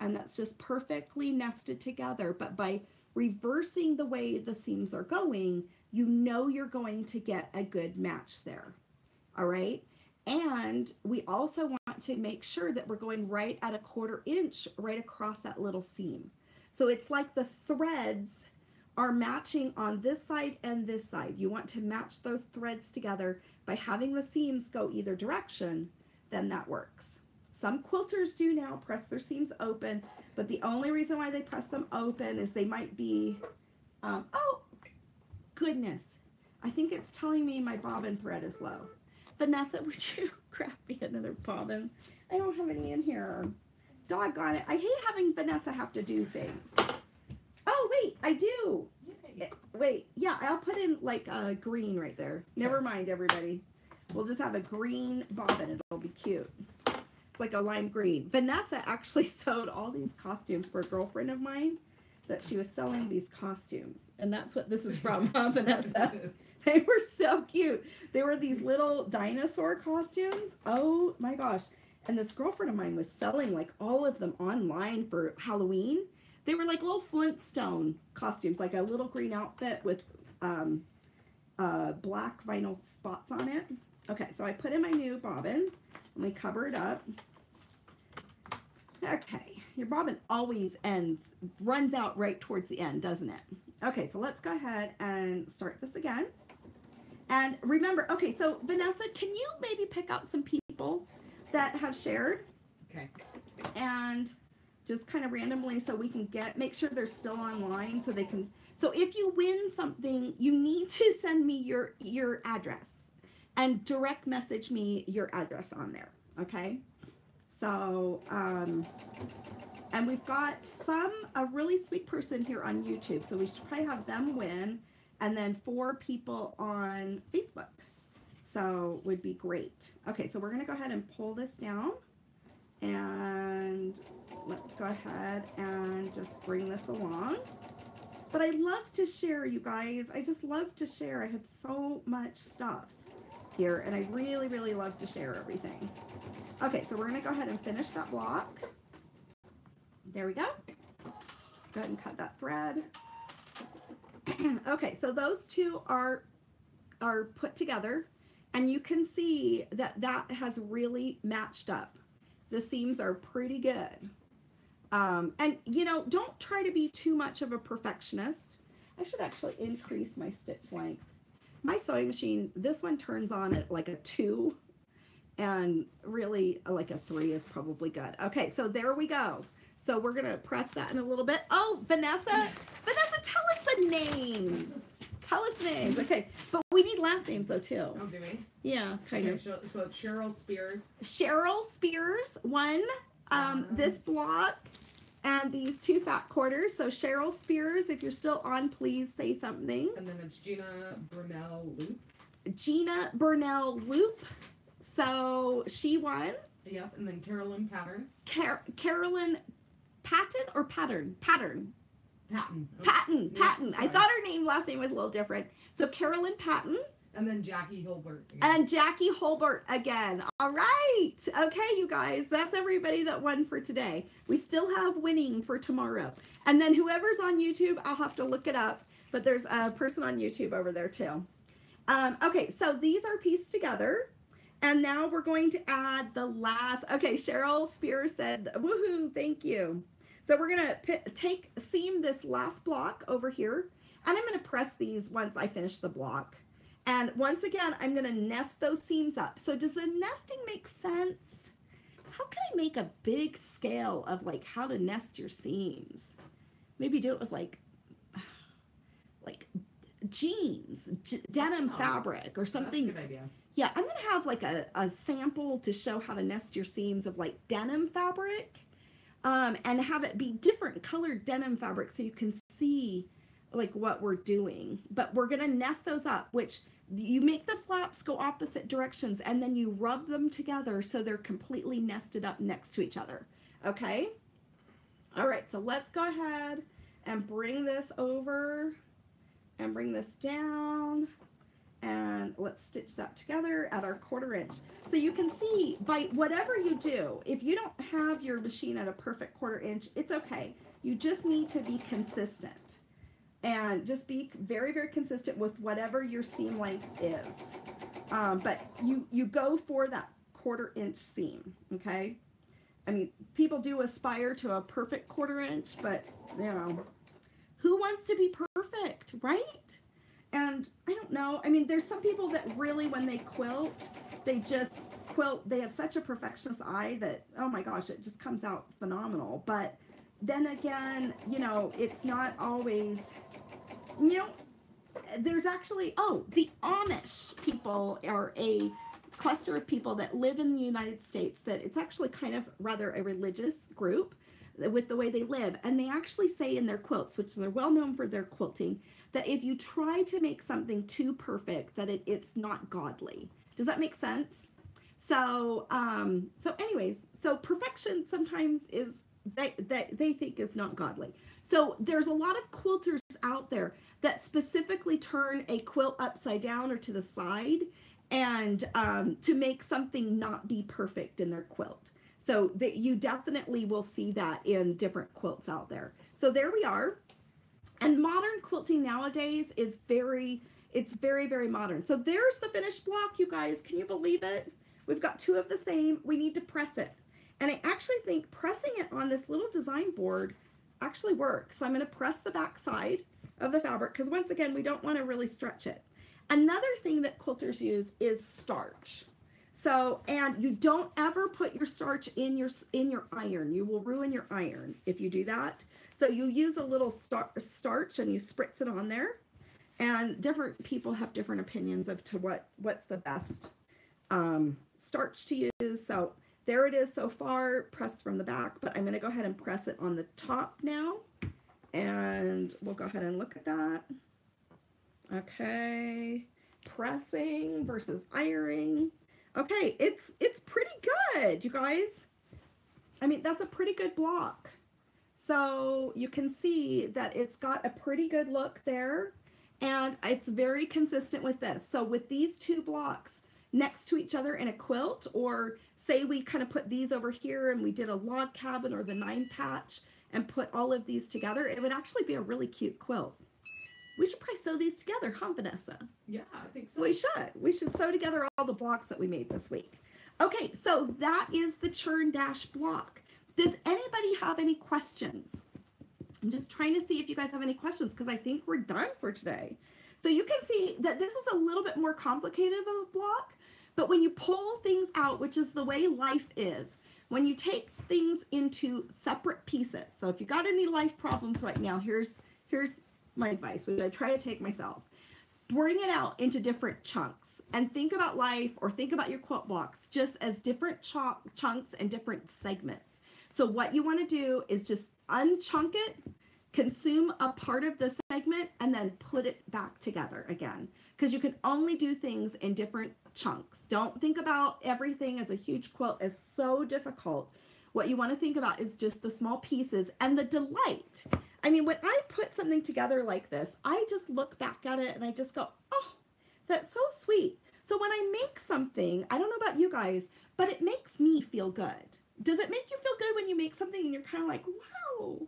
and that's just perfectly nested together. But by reversing the way the seams are going, you know you're going to get a good match there. All right. And we also want to make sure that we're going right at a 1/4 inch right across that little seam. So it's like the threads are matching on this side and this side. You want to match those threads together by having the seams go either direction, then that works. Some quilters do now press their seams open, but the only reason why they press them open is they might be, oh goodness, I think it's telling me my bobbin thread is low. Vanessa, would you grab me another bobbin? I don't have any in here. Doggone it. I hate having Vanessa have to do things. Oh, wait, I do. Yay. Wait, yeah, I'll put in like a green right there. Never mind, everybody. We'll just have a green bobbin. It'll be cute. It's like a lime green. Vanessa actually sewed all these costumes for a girlfriend of mine that she was selling these costumes. And that's what this is from, huh, Vanessa? They were so cute. They were these little dinosaur costumes. Oh my gosh. And this girlfriend of mine was selling like all of them online for Halloween. They were like little Flintstone costumes, like a little green outfit with black vinyl spots on it. Okay, so I put in my new bobbin. Let me cover it up. Okay, your bobbin always runs out right towards the end, doesn't it? Okay, so let's go ahead and start this again. And remember, okay, so Vanessa, can you maybe pick out some people that have shared? Okay. And just kind of randomly so we can make sure they're still online so they can, so if you win something, you need to send me your address and direct message me your address on there, okay? So, and we've got a really sweet person here on YouTube, so we should probably have them win, and then 4 people on Facebook. So would be great. Okay, so we're gonna go ahead and pull this down, and let's go ahead and just bring this along. But I love to share, you guys. I just love to share. I have so much stuff here, and I really, really love to share everything. Okay, so we're gonna go ahead and finish that block. There we go. Let's go ahead and cut that thread. Okay, so those two are put together, and you can see that that has really matched up. The seams are pretty good. And you know, don't try to be too much of a perfectionist. I should actually increase my stitch length. My sewing machine, this one turns on at like a 2, and really like a 3 is probably good. Okay, so there we go. So we're gonna press that in a little bit. Oh, Vanessa, tell us the names. Tell us names. Okay, but we need last names though too. Oh, do we? Yeah, kind of. So it's Cheryl Spears. Cheryl Spears won this block and these 2 fat quarters. So Cheryl Spears, if you're still on, please say something. And then it's Gina Burnell Loop. Gina Burnell Loop. So she won. Yep, and then Carolyn Pattern. Carolyn Patton or Pattern? Pattern. Patton. Patton. Yeah, Patton. I thought her last name was a little different. So Carolyn Patton. And then Jackie Holbert. Again. And Jackie Holbert again. All right. Okay, you guys. That's everybody that won for today. We still have winning for tomorrow. And then whoever's on YouTube, I'll have to look it up. But there's a person on YouTube over there too. Okay, so these are pieced together. And now we're going to add the last. Okay, Cheryl Spears said, woohoo, thank you. So we're going to seam this last block over here. And I'm going to press these once I finish the block. And once again, I'm going to nest those seams up. So does the nesting make sense? How can I make a big scale of like how to nest your seams? maybe do it with like jeans, denim fabric or something. That's a good idea. Yeah, I'm going to have like a sample to show how to nest your seams of like denim fabric, and have it be different colored denim fabric so you can see like what we're doing. But we're going to nest those up, which you make the flaps go opposite directions and then you rub them together so they're completely nested up next to each other. Okay? All right, so let's go ahead and bring this over and bring this down. And let's stitch that together at our 1/4 inch. So you can see by whatever you do, if you don't have your machine at a perfect 1/4 inch, it's okay. You just need to be consistent. And just be very, very consistent with whatever your seam length is. But you go for that 1/4 inch seam, okay? I mean, people do aspire to a perfect 1/4 inch, but, you know, who wants to be perfect, right? And I don't know. I mean, there's some people that really, when they quilt, they just quilt. They have such a perfectionist eye that, oh my gosh, it just comes out phenomenal. But then again, you know, it's not always, you know, there's actually, oh, the Amish people are a cluster of people that live in the United States that it's actually kind of rather a religious group with the way they live. And they actually say in their quilts, which they're well known for their quilting, that if you try to make something too perfect, that it's not godly. Does that make sense? So, anyways, so perfection sometimes is, they think is not godly. So there's a lot of quilters out there that specifically turn a quilt upside down or to the side and to make something not be perfect in their quilt. So that you definitely will see that in different quilts out there. So there we are. And modern quilting nowadays is very, very modern. So there's the finished block, you guys. Can you believe it? We've got 2 of the same. We need to press it. And I actually think pressing it on this little design board actually works. So I'm going to press the back side of the fabric because once again, we don't want to really stretch it. Another thing that quilters use is starch. So, and you don't ever put your starch in your iron. You will ruin your iron if you do that. So you use a little starch and you spritz it on there. And different people have different opinions of to what's the best starch to use. So there it is so far, pressed from the back, but I'm going to go ahead and press it on the top now. And we'll go ahead and look at that. Okay, pressing versus ironing. Okay, it's pretty good, you guys. I mean, that's a pretty good block. So you can see that it's got a pretty good look there, and it's very consistent with this. So with these 2 blocks next to each other in a quilt, or say we kind of put these over here and we did a log cabin or the 9 patch and put all of these together, it would actually be a really cute quilt. We should probably sew these together, huh, Vanessa? Yeah, I think so. We should. We should sew together all the blocks that we made this week. Okay, so that is the Churn Dash block. Does anybody have any questions? I'm just trying to see if you guys have any questions because I think we're done for today. So you can see that this is a little bit more complicated of a block, but when you pull things out, which is the way life is, when you take things into separate pieces. So if you got any life problems right now, here's my advice, which I try to take myself. Bring it out into different chunks and think about life or think about your quilt blocks just as different chunks and different segments. So what you want to do is just unchunk it, consume a part of the segment, and then put it back together again. Because you can only do things in different chunks. Don't think about everything as a huge quilt. It's so difficult. What you want to think about is just the small pieces and the delight. I mean, when I put something together like this, I just look back at it and I just go, oh, that's so sweet. So when I make something, I don't know about you guys, but it makes me feel good. Does it make you feel good when you make something and you're kind of like, wow,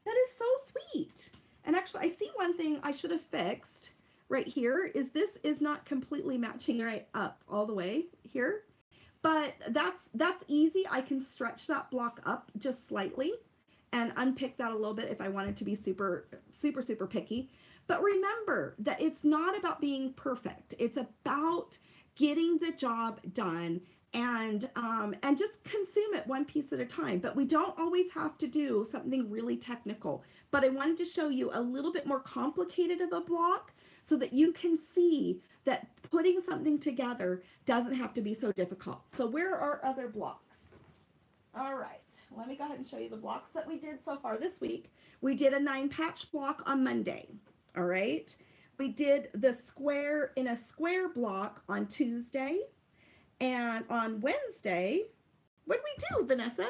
that is so sweet? And actually, I see one thing I should have fixed right here is this is not completely matching right up all the way here. But that's easy. I can stretch that block up just slightly and unpick that a little bit if I wanted to be super picky. But remember that it's not about being perfect. It's about getting the job done and just consume it one piece at a time. But we don't always have to do something really technical. but I wanted to show you a little bit more complicated of a block so that you can see that putting something together doesn't have to be so difficult. So where are other blocks? All right, let me go ahead and show you the blocks that we did so far this week. We did a 9-patch block on Monday, all right? We did the square in a square block on Tuesday, and on Wednesday, what did we do, Vanessa?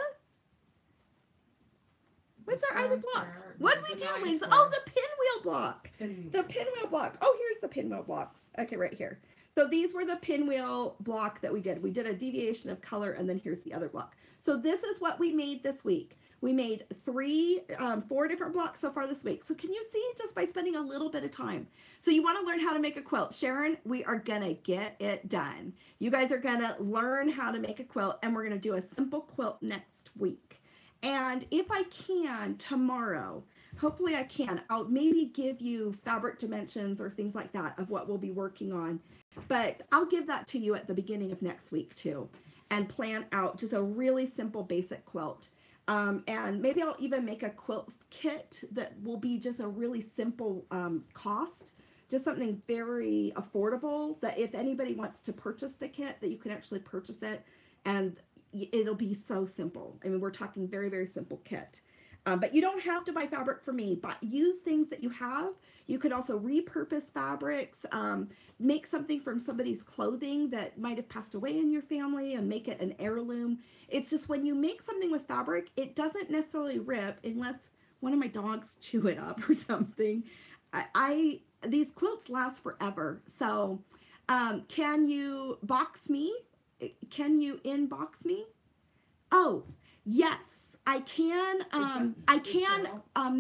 What's our other block? What did we do, Lisa? Oh, the pinwheel block. The pinwheel block. Oh, here's the pinwheel blocks. Okay, right here. So these were the pinwheel block that we did. We did a deviation of color, and then here's the other block. So this is what we made this week. We made 4 different blocks so far this week. So can you see just by spending a little bit of time? So you want to learn how to make a quilt. Sharon, we are going to get it done. You guys are going to learn how to make a quilt, and we're going to do a simple quilt next week. And if I can tomorrow, hopefully I can, I'll maybe give you fabric dimensions or things like that of what we'll be working on. But I'll give that to you at the beginning of next week too, and plan out just a really simple basic quilt. And maybe I'll even make a quilt kit that will be just a really simple cost, just something very affordable that if anybody wants to purchase the kit, that you can actually purchase it, and it'll be so simple. I mean, we're talking very, very simple kit. But you don't have to buy fabric from me, but use things that you have. You could also repurpose fabrics, make something from somebody's clothing that might have passed away in your family and make it an heirloom. It's just when you make something with fabric, it doesn't necessarily rip unless one of my dogs chew it up or something. These quilts last forever. So can you box me? Can you inbox me? Oh, yes. I can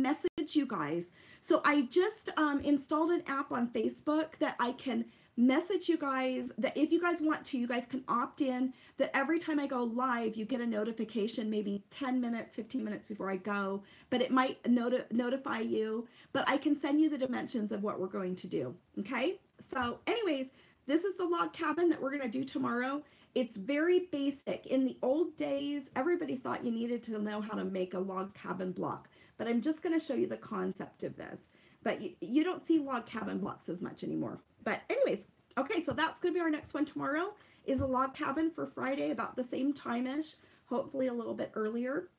message you guys. So I just installed an app on Facebook that I can message you guys, that if you guys want to, you guys can opt in, that every time I go live, you get a notification maybe 10 minutes, 15 minutes before I go, but it might notify you, but I can send you the dimensions of what we're going to do, okay? So anyways, this is the log cabin that we're gonna do tomorrow. It's very basic. In the old days, everybody thought you needed to know how to make a log cabin block, but I'm just going to show you the concept of this. But you don't see log cabin blocks as much anymore. But anyways, okay, so that's going to be our next one tomorrow, is a log cabin for Friday about the same time-ish, hopefully a little bit earlier.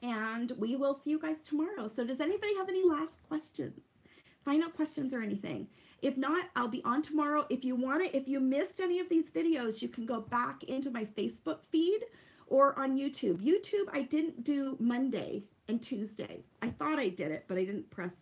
And we will see you guys tomorrow. So does anybody have any last questions? Final questions or anything? If not, I'll be on tomorrow. If you want it, if you missed any of these videos, you can go back into my Facebook feed or on YouTube. YouTube, I didn't do Monday and Tuesday. I thought I did it, but I didn't press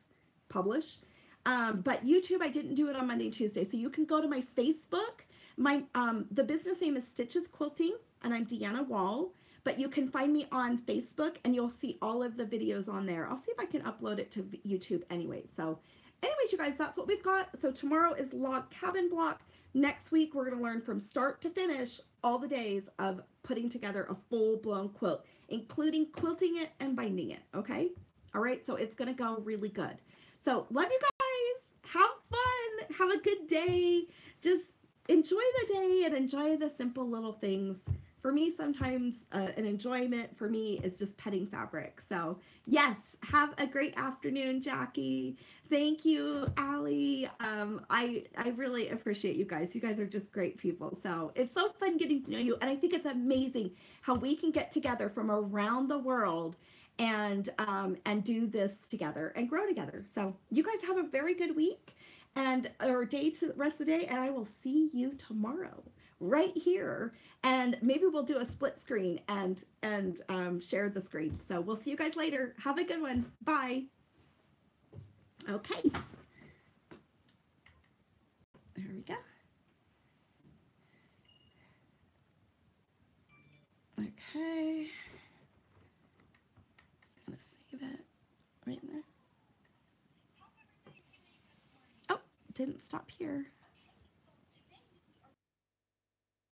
publish. But YouTube, I didn't do it on Monday and Tuesday. So you can go to my Facebook. The business name is Stitches Quilting, and I'm Deanna Wall. But you can find me on Facebook, and you'll see all of the videos on there. I'll see if I can upload it to YouTube anyway. So anyways, you guys, that's what we've got. So tomorrow is log cabin block. Next week, we're going to learn from start to finish all the days of putting together a full-blown quilt, including quilting it and binding it, okay? All right, so it's going to go really good. So love you guys. Have fun. Have a good day. Just enjoy the day and enjoy the simple little things. For me, sometimes an enjoyment for me is just petting fabric. So yes, have a great afternoon, Jackie. Thank you, Allie. I really appreciate you guys. You guys are just great people. So it's so fun getting to know you. And I think it's amazing how we can get together from around the world and do this together and grow together. So you guys have a very good week or day to the rest of the day. And I will see you tomorrow right here, and maybe we'll do a split screen and share the screen. So we'll see you guys later. Have a good one. Bye. Okay. There we go. Okay. I'm gonna save it right there. Oh, didn't stop here.